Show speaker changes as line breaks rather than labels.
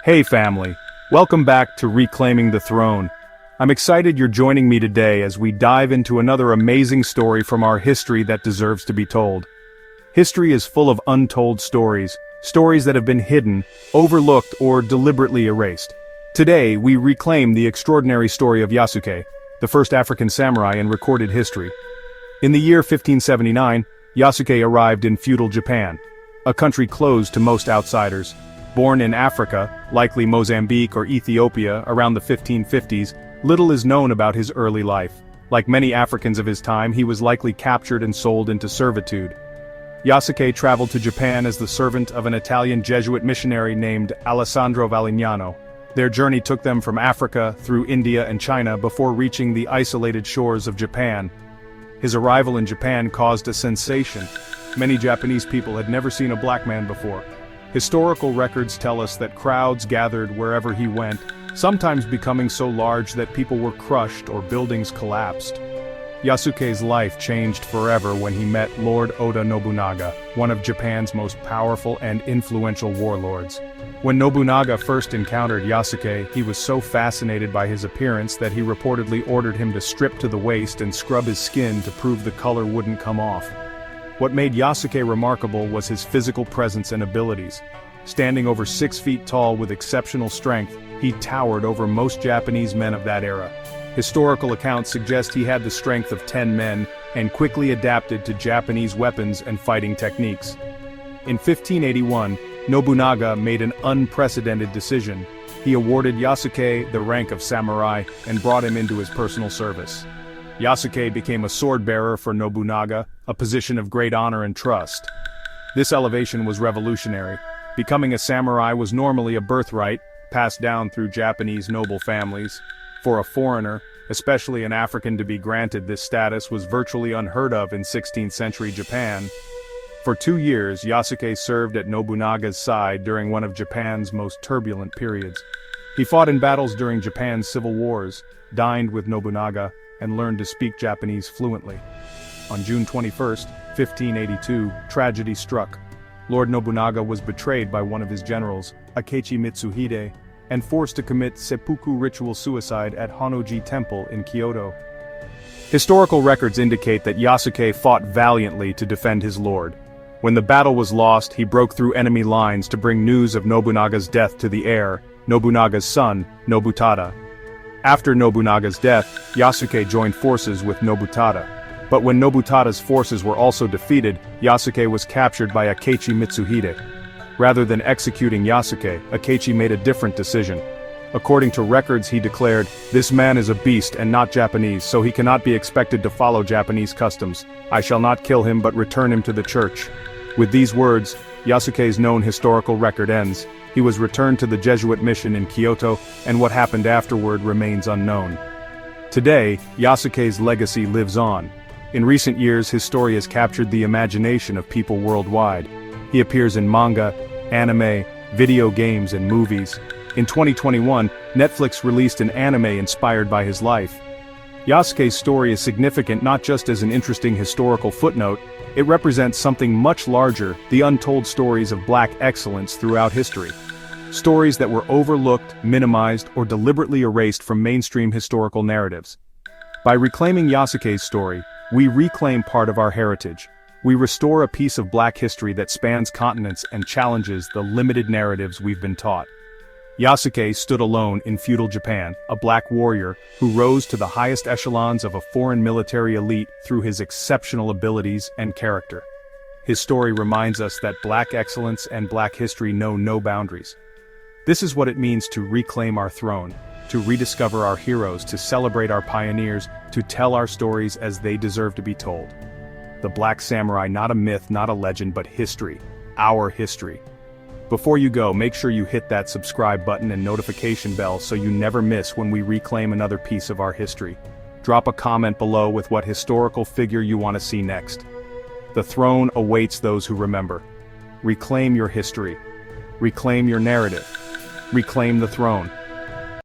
Hey family, welcome back to Reclaiming the Throne. I'm excited you're joining me today as we dive into another amazing story from our history that deserves to be told. History is full of untold stories, stories that have been hidden, overlooked, or deliberately erased. Today, we reclaim the extraordinary story of Yasuke, the first African samurai in recorded history. In the year 1579, Yasuke arrived in feudal Japan, a country closed to most outsiders. Born in Africa, likely Mozambique or Ethiopia, around the 1550s, little is known about his early life. Like many Africans of his time, he was likely captured and sold into servitude. Yasuke traveled to Japan as the servant of an Italian Jesuit missionary named Alessandro Valignano. Their journey took them from Africa through India and China before reaching the isolated shores of Japan. His arrival in Japan caused a sensation. Many Japanese people had never seen a black man before. Historical records tell us that crowds gathered wherever he went, sometimes becoming so large that people were crushed or buildings collapsed. Yasuke's life changed forever when he met Lord Oda Nobunaga, one of Japan's most powerful and influential warlords. When Nobunaga first encountered Yasuke, he was so fascinated by his appearance that he reportedly ordered him to strip to the waist and scrub his skin to prove the color wouldn't come off. What made Yasuke remarkable was his physical presence and abilities. Standing over 6 feet tall with exceptional strength, he towered over most Japanese men of that era. Historical accounts suggest he had the strength of 10 men and quickly adapted to Japanese weapons and fighting techniques. In 1581, Nobunaga made an unprecedented decision. He awarded Yasuke the rank of samurai and brought him into his personal service. Yasuke became a sword-bearer for Nobunaga, a position of great honor and trust. This elevation was revolutionary. Becoming a samurai was normally a birthright, passed down through Japanese noble families. For a foreigner, especially an African, to be granted this status was virtually unheard of in 16th century Japan. For 2 years, Yasuke served at Nobunaga's side during one of Japan's most turbulent periods. He fought in battles during Japan's civil wars, dined with Nobunaga, and learned to speak Japanese fluently. On June 21, 1582, tragedy struck. Lord Nobunaga was betrayed by one of his generals, Akechi Mitsuhide, and forced to commit seppuku ritual suicide at Honnoji Temple in Kyoto. Historical records indicate that Yasuke fought valiantly to defend his lord. When the battle was lost, he broke through enemy lines to bring news of Nobunaga's death to the heir, Nobunaga's son, Nobutada. After Nobunaga's death, Yasuke joined forces with Nobutada. But when Nobutada's forces were also defeated, Yasuke was captured by Akechi Mitsuhide. Rather than executing Yasuke, Akechi made a different decision. According to records, he declared, "This man is a beast and not Japanese, so he cannot be expected to follow Japanese customs. I shall not kill him but return him to the church." With these words, Yasuke's known historical record ends. He was returned to the Jesuit mission in Kyoto, and what happened afterward remains unknown. Today, Yasuke's legacy lives on. In recent years, his story has captured the imagination of people worldwide. He appears in manga, anime, video games, and movies. In 2021, Netflix released an anime inspired by his life. Yasuke's story is significant not just as an interesting historical footnote, it represents something much larger, the untold stories of black excellence throughout history. Stories that were overlooked, minimized, or deliberately erased from mainstream historical narratives. By reclaiming Yasuke's story, we reclaim part of our heritage. We restore a piece of black history that spans continents and challenges the limited narratives we've been taught. Yasuke stood alone in feudal Japan, a black warrior who rose to the highest echelons of a foreign military elite through his exceptional abilities and character. His story reminds us that black excellence and black history know no boundaries. This is what it means to reclaim our throne, to rediscover our heroes, to celebrate our pioneers, to tell our stories as they deserve to be told. The Black Samurai, not a myth, not a legend, but history. Our history. Before you go, make sure you hit that subscribe button and notification bell so you never miss when we reclaim another piece of our history. Drop a comment below with what historical figure you want to see next. The throne awaits those who remember. Reclaim your history. Reclaim your narrative. Reclaim the throne.